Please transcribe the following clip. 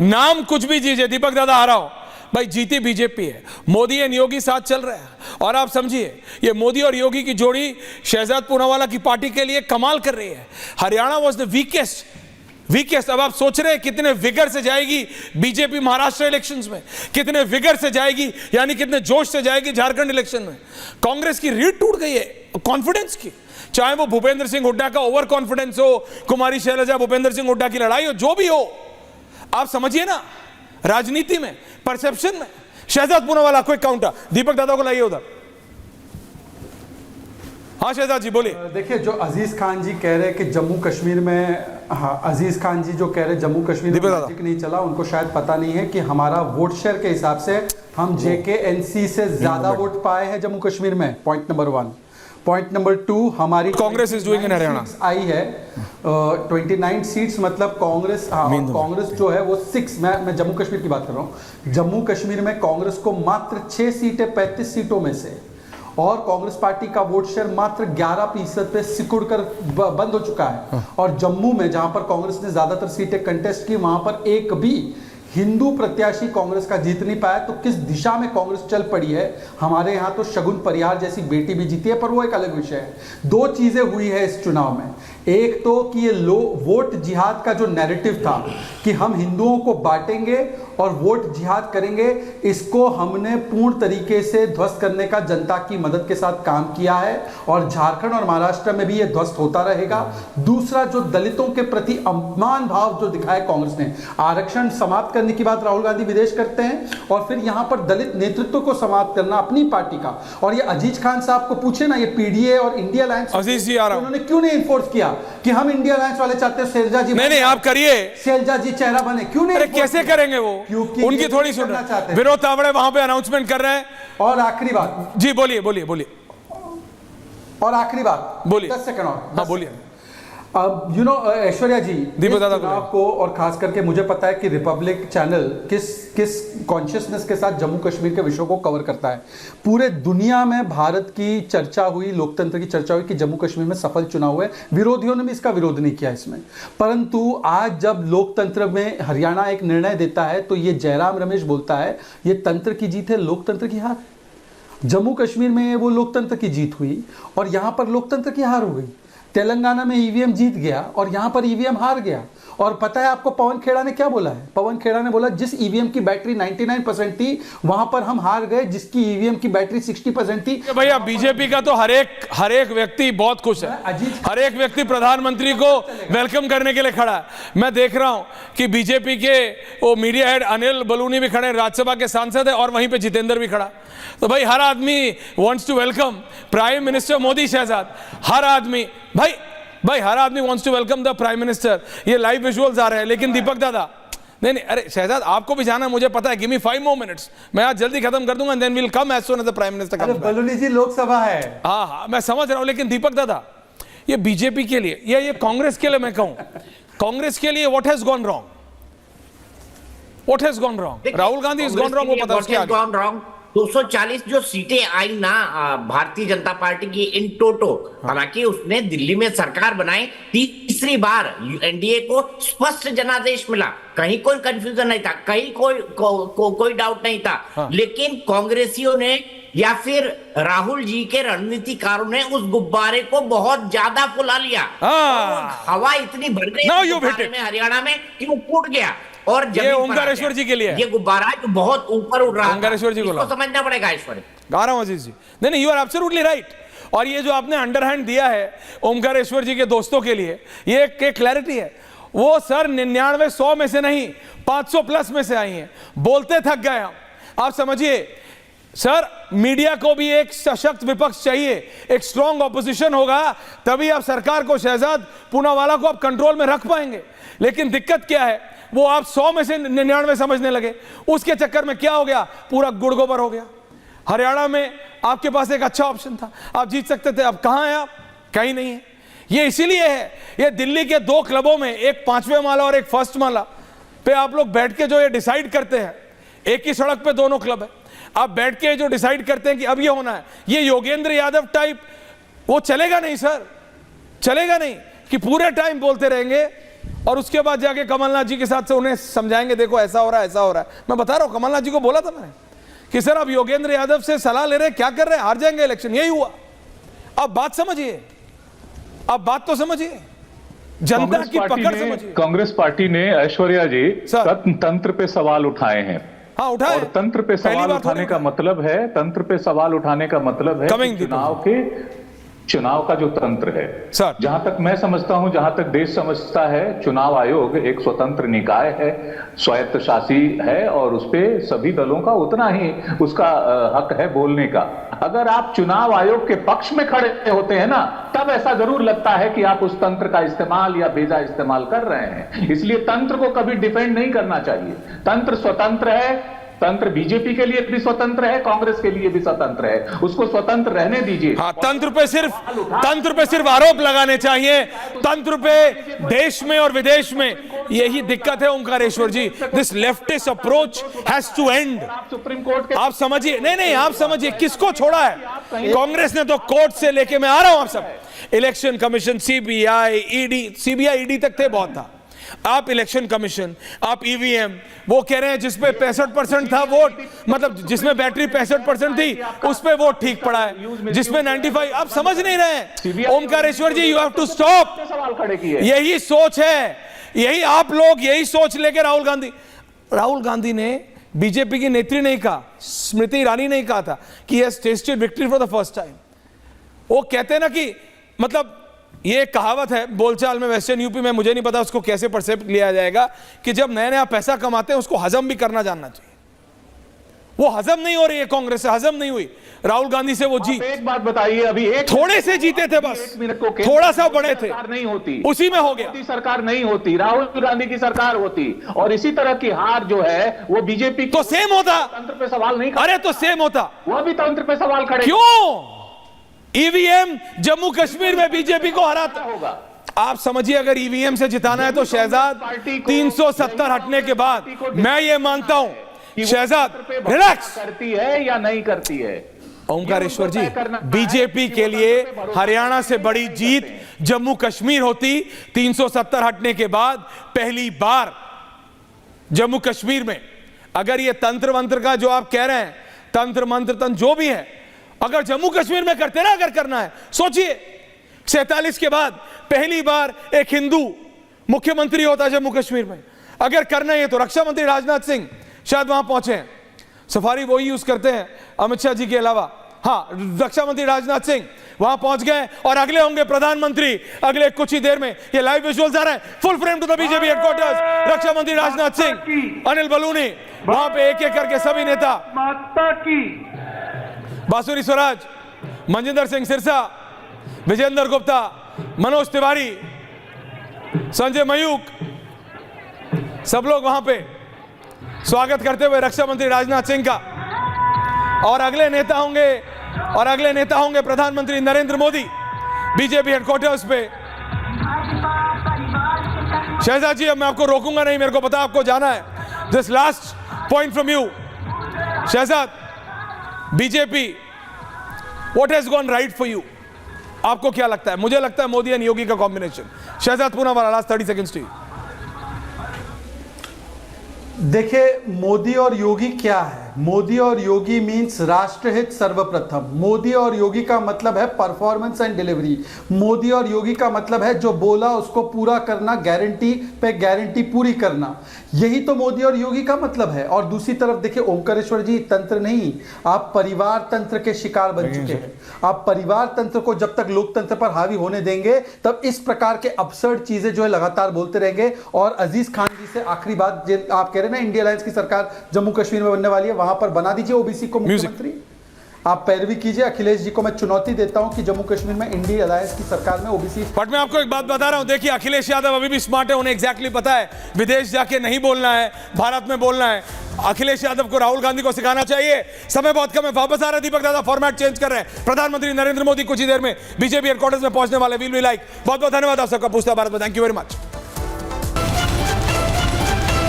नाम कुछ भी दीजिए, दीपक दादा आ रहा हो भाई, जीती बीजेपी है, मोदी एंड योगी साथ चल रहे हैं। और आप समझिए ये मोदी और योगी की जोड़ी शहजाद पूनावाला की पार्टी के लिए कमाल कर रही है। Haryana was the weakest. अब आप सोच रहे हैं कितने विगर से जाएगी बीजेपी महाराष्ट्र इलेक्शंस में, कितने विगर से जाएगी, यानी कितने जोश से जाएगी झारखंड इलेक्शन में। कांग्रेस की रीढ़ टूट गई है कॉन्फिडेंस की, चाहे वो भूपेंद्र सिंह हुड्डा का ओवर कॉन्फिडेंस हो, कुमारी शैलजा भूपेंद्र सिंह हुड्डा की लड़ाई हो, जो भी हो, आप समझिए ना, राजनीति में, परसेप्शन में शहजाद पूनावाला क्विक काउंटर, दीपक दादा को लाइए उधर। हाँ शहजाद जी बोलिए। देखिए, जो अजीज खान जी कह रहे हैं कि जम्मू कश्मीर में, हाँ अजीज खान जी जो कह रहे हैं जम्मू कश्मीर में मैजिक नहीं चला, उनको शायद पता नहीं है कि हमारा वोट शेयर के हिसाब से हम JKNC से ज्यादा वोट पाए हैं जम्मू कश्मीर में। Point number 1। पॉइंट नंबर 2, हमारी Congress is doing in Haryana आई है 29 सीट्स, मतलब कांग्रेस, हाँ कांग्रेस जो है वो 6, मैं जम्मू कश्मीर की बात कर रहा हूँ। जम्मू कश्मीर में कांग्रेस को मात्र 6 सीटें 35 सीटों में से, और कांग्रेस पार्टी का वोट शेयर मात्र 11% पे सिकुड़ कर बंद हो चुका है। और जम्मू में जहां पर कांग्रेस ने ज्यादातर सीटें कंटेस्ट की, वहां पर एक भी हिंदू प्रत्याशी कांग्रेस का जीत नहीं पाया। तो किस दिशा में कांग्रेस चल पड़ी है? हमारे यहाँ तो शगुन परिहार जैसी बेटी भी जीती है, पर वो एक अलग विषय है। 2 चीजें हुई है इस चुनाव में। एक तो कि ये वोट जिहाद का जो नैरेटिव था कि हम हिंदुओं को बांटेंगे और वोट जिहाद करेंगे, इसको हमने पूर्ण तरीके से ध्वस्त करने का जनता की मदद के साथ काम किया है, और झारखंड और महाराष्ट्र में भी ये ध्वस्त होता रहेगा। दूसरा, जो दलितों के प्रति अपमान भाव जो दिखाया कांग्रेस ने, आरक्षण समाप्त करने की बात राहुल गांधी विदेश करते हैं, और फिर यहां पर दलित नेतृत्व को समाप्त करना अपनी पार्टी का। और ये अजीज खान साहब को पूछे ना, ये PDA और इंडिया अलायंस उन्होंने क्यों नहीं इन्फोर्स किया कि हम इंडिया अलायंस वाले चाहते हैं शैलजा जी, नहीं आप करिए, शैलजा जी चेहरा बने, क्यों नहीं? अरे कैसे करेंगे वो, उनकी थोड़ी सुन रहे हैं। विनोद तावड़े वहां पे अनाउंसमेंट कर रहे हैं। और आखिरी बात जी बोलिए। और आखिरी बात बोलिए, 10 सेकंड और। हाँ बोलिए। अब ऐश्वर्या जी, दीपक दादा को, और खास करके मुझे पता है कि रिपब्लिक चैनल किस कॉन्शियसनेस के साथ जम्मू कश्मीर के विषयों को कवर करता है। पूरे दुनिया में भारत की चर्चा हुई, लोकतंत्र की चर्चा हुई कि जम्मू कश्मीर में सफल चुनाव हुए। विरोधियों ने भी इसका विरोध नहीं किया इसमें, परंतु आज जब लोकतंत्र में हरियाणा एक निर्णय देता है तो ये जयराम रमेश बोलता है ये तंत्र की जीत है, लोकतंत्र की हार। जम्मू कश्मीर में वो लोकतंत्र की जीत हुई और यहां पर लोकतंत्र की हार हो गई। तेलंगाना में EVM जीत गया और यहां पर EVM हार गया। और पता है आपको पवन खेड़ा ने क्या बोला है? पवन खेड़ा ने बोला जिस EVM की बैटरी 99% थी वहां पर हम हार गए, जिसकी EVM की बैटरी 60% थी। भैया बीजेपी का तो हर एक व्यक्ति बहुत खुश है, हर एक व्यक्ति प्रधानमंत्री को वेलकम करने के लिए खड़ा है। मैं देख रहा हूं कि बीजेपी के वो मीडिया हेड अनिल बलूनी भी खड़े, राज्यसभा के सांसद है, और वहीं पे जितेंद्र भी खड़ा। तो भाई हर आदमी wants to welcome prime minister Modi Shahzad, हर आदमी भाई हर आदमी wants to welcome the prime minister. ये लाइव विजुअल्स आ रहे हैं, लेकिन दीपक दादा नहीं, अरे शहजाद आपको भी जाना है, मुझे पता है, गिव मी 5 more minutes, मैं आज जल्दी खत्म कर दूंगा, then will come as soon as the prime minister comes back. Baluni ji Lok Sabha है। हाँ मैं समझ रहा हूं, लेकिन दीपक दादा ये बीजेपी के लिए या ये कांग्रेस के लिए, मैं कहूं कांग्रेस के लिए what has gone wrong? Rahul Gandhi is gone wrong, वो पता उसके आगे 240 जो सीटें आई ना भारतीय जनता पार्टी की इन टोटो, हालांकि उसने दिल्ली में सरकार बनाई, तीसरी बार NDA को स्पष्ट जनादेश मिला, कहीं कोई कंफ्यूजन नहीं था, कहीं कोई डाउट नहीं था। लेकिन कांग्रेसियों ने या फिर राहुल जी के रणनीतिकारों ने उस गुब्बारे को बहुत ज्यादा फुला लिया। हवा इतनी भर गई में हरियाणा में कि वो फूट गया। और ये ओंकारेश्वर जी के लिए ये गुब्बारा जो बहुत ऊपर उड़ रहा है, ओंकारेश्वर जी को समझना पड़ेगा। ईश्वर गा रहा हूं अजीज जी, नहीं यू आर एब्सोल्युटली राइट। और ये जो आपने अंडरहैंड दिया है ओंकारेश्वर जी के दोस्तों के लिए, ये एक क्लैरिटी है। वो सर 99 100 में से नहीं 500 प्लस में से आई हैं। बोलते थक गए हम, आप समझिए सर, मीडिया को भी एक सशक्त विपक्ष चाहिए, एक स्ट्रॉन्ग ऑपोजिशन होगा, तभी आप सरकार को, शहजाद पूनावाला को आप कंट्रोल में रख पाएंगे। लेकिन दिक्कत क्या है, वो आप 100 में से 99 समझने लगे, उसके चक्कर में क्या हो गया, पूरा गुड़गोबर हो गया। हरियाणा में आपके पास एक अच्छा ऑप्शन था, आप जीत सकते थे, अब कहां है आप? कहीं नहीं है। ये इसीलिए है, ये दिल्ली के 2 क्लबों में, एक 5वें माला और एक फर्स्ट माला पे आप लोग बैठ के जो ये डिसाइड करते हैं, एक ही सड़क पे दोनों क्लब है, आप बैठ के जो डिसाइड करते हैं कि अब ये होना है, ये योगेंद्र यादव टाइप वो चलेगा नहीं सर, चलेगा नहीं कि पूरे टाइम बोलते रहेंगे और उसके बाद जाके कमलनाथ जी के साथ से उन्हें समझाएंगे देखो ऐसा हो रहा है, ऐसा हो रहा है। मैं बता रहा हूं, कमलनाथ जी को बोला था मैंने कि सर अब योगेंद्र यादव से सलाह ले रहे हैं, क्या कर रहे हैं, हार जाएंगे इलेक्शन। यही हुआ। अब बात समझिए, अब बात तो समझिए, जनता की पकड़ समझिए। कांग्रेस पार्टी ने ऐश्वर्या जी तंत्र पे सवाल उठाए हैं। हाँ, उठाए। और तंत्र पे सवाल उठाने का मतलब है, तंत्र पे सवाल उठाने का मतलब है चुनाव का जो तंत्र है सर, जहां तक मैं समझता हूं, जहां तक देश समझता है, चुनाव आयोग एक स्वतंत्र निकाय है, स्वायत्तशासी है और उसपे सभी दलों का उतना ही उसका हक है बोलने का। अगर आप चुनाव आयोग के पक्ष में खड़े होते हैं ना, तब ऐसा जरूर लगता है कि आप उस तंत्र का इस्तेमाल या बेजा इस्तेमाल कर रहे हैं। इसलिए तंत्र को कभी डिफेंड नहीं करना चाहिए। तंत्र स्वतंत्र है, तंत्र बीजेपी के लिए भी स्वतंत्र है, कांग्रेस के लिए भी स्वतंत्र है, उसको स्वतंत्र रहने दीजिए। हाँ, तंत्र पे सिर्फ आरोप लगाने चाहिए। तंत्र पे देश में और विदेश में यही दिक्कत है Omkareshwar ji. This leftist approach has to end. Supreme court के आप समझिए, नहीं आप समझिए किसको छोड़ा है कांग्रेस ने। तो कोर्ट से लेके मैं आ रहा हूं, आप सब इलेक्शन कमीशन, सीबीआई, ईडी तक थे, बहुत था। आप इलेक्शन कमीशन, आप ईवीएम, वो कह रहे हैं जिसपे 65% था वोट, मतलब जिसमें बैटरी 65% थी उस पे वोट ठीक पड़ा है, जिसमें 95। आप समझ नहीं रहे हैं ओंकारेश्वर जी, यू हैव टू स्टॉप। सवाल खड़े किए, यही सोच है, यही आप लोग यही सोच लेके राहुल गांधी ने बीजेपी की नेत्री नहीं कहा, स्मृति ईरानी नहीं कहा था कि has tested victory for the first time. वो कहते हैं ना कि मतलब ये कहावत है बोलचाल में वेस्टर्न यूपी में, मुझे नहीं पता उसको कैसे परसेप्ट लिया जाएगा, कि जब नया नया पैसा कमाते हैं उसको हजम भी करना जानना चाहिए। वो हजम नहीं हो रही है, कांग्रेस से हजम नहीं हुई। राहुल गांधी से वो जीत, एक बात बताइए, अभी एक थोड़े से जीते थे बस, थोड़ा सा बड़े थे, नहीं होती, उसी में हो गया। सरकार नहीं होती, राहुल गांधी की सरकार होती, और इसी तरह की हार जो है वो बीजेपी तो सेम होता, तंत्र पे सवाल नहीं, अरे तो सेम होता, वो भी तंत्र पे सवाल खड़े। क्यों? ईवीएम जम्मू कश्मीर में बीजेपी को हराता होगा। आप समझिए, अगर ईवीएम से जिताना है तो शहजाद 370 हटने के बाद मैं ये मानता हूं शहजाद रिलैक्स करती है या नहीं करती है। ओंकारेश्वर जी, बीजेपी के लिए हरियाणा से बड़ी जीत जम्मू कश्मीर होती। 370 हटने के बाद पहली बार जम्मू कश्मीर में, अगर ये तंत्र मंत्र का जो आप कह रहे हैं, तंत्र मंत्र जो भी है, अगर जम्मू कश्मीर में करते ना, अगर करना है, सोचिए 47 के बाद पहली बार एक हिंदू मुख्यमंत्री होता जम्मू कश्मीर में। अगर करना है तो रक्षा मंत्री राजनाथ सिंह शायद वहां पहुंचे हैं, सफारी वही यूज करते हैं अमित शाह जी के अलावा। हाँ, रक्षा मंत्री राजनाथ सिंह वहां पहुंच गए और अगले होंगे प्रधानमंत्री अगले कुछ ही देर में। ये लाइव विजुअल्स आ रहे हैं, full frame to the BJP headquarters. रक्षा मंत्री राजनाथ सिंह, अनिल बलूनी, वहां पे एक एक करके सभी नेता, बांसुरी स्वराज, मनजिंदर सिंह सिरसा, विजेंद्र गुप्ता, मनोज तिवारी, संजय मयूख, सब लोग वहां पे स्वागत करते हुए रक्षा मंत्री राजनाथ सिंह का। और अगले नेता होंगे प्रधानमंत्री नरेंद्र मोदी बीजेपी हेडक्वार्टर्स पे। शहजाद जी, अब मैं आपको रोकूंगा नहीं, मेरे को पता आपको जाना है। This last point from you Shehzad, BJP, what has gone right for you? आपको क्या लगता है? मुझे लगता है मोदी एंड योगी का combination. Shehzad Poonawalla, last 30 seconds to you. देखिए, मोदी और योगी क्या है? मोदी और योगी मीन्स राष्ट्रहित सर्वप्रथम। मोदी और योगी का मतलब है परफॉर्मेंस एंड डिलीवरी। मोदी और योगी का मतलब है जो बोला उसको पूरा करना, गारंटी पे गारंटी पूरी करना। यही तो मोदी और योगी का मतलब है। और दूसरी तरफ देखिए ओंकारेश्वर जी, तंत्र नहीं, आप परिवार तंत्र के शिकार बन चुके हैं। आप परिवार तंत्र को जब तक लोकतंत्र पर हावी होने देंगे, तब इस प्रकार के अपसर्ड चीजें जो है लगातार बोलते रहेंगे। और अजीज खान जी से आखिरी बात, आप कह रहे हैं ना इंडिया अलायंस की सरकार जम्मू कश्मीर में बनने वाली है, वहां पर बना दीजिए ओबीसी को मुख्यमंत्री। आप पैरवी कीजिए। अखिलेश जी को मैं चुनौती देता हूं कि जम्मू कश्मीर में इंडिया अलायंस की सरकार में ओबीसी। बट मैं आपको एक बात बता रहा हूं, देखिए अखिलेश यादव अभी भी स्मार्ट है, उन्हें एग्जैक्टली पता है विदेश जाके नहीं बोलना है, भारत में बोलना है। अखिलेश यादव को राहुल गांधी को सिखाना चाहिए। समय बहुत कम है, वापस आ रहे दीपक दादा, फॉर्मेट चेंज कर रहे हैं। प्रधानमंत्री नरेंद्र मोदी कुछ ही देर में बीजेपी हेडक्वार्टर्स में पहुंचने वाले। Will be like. बहुत बहुत धन्यवाद आप सबका। पूछता भारत में, थैंक यू वेरी मच।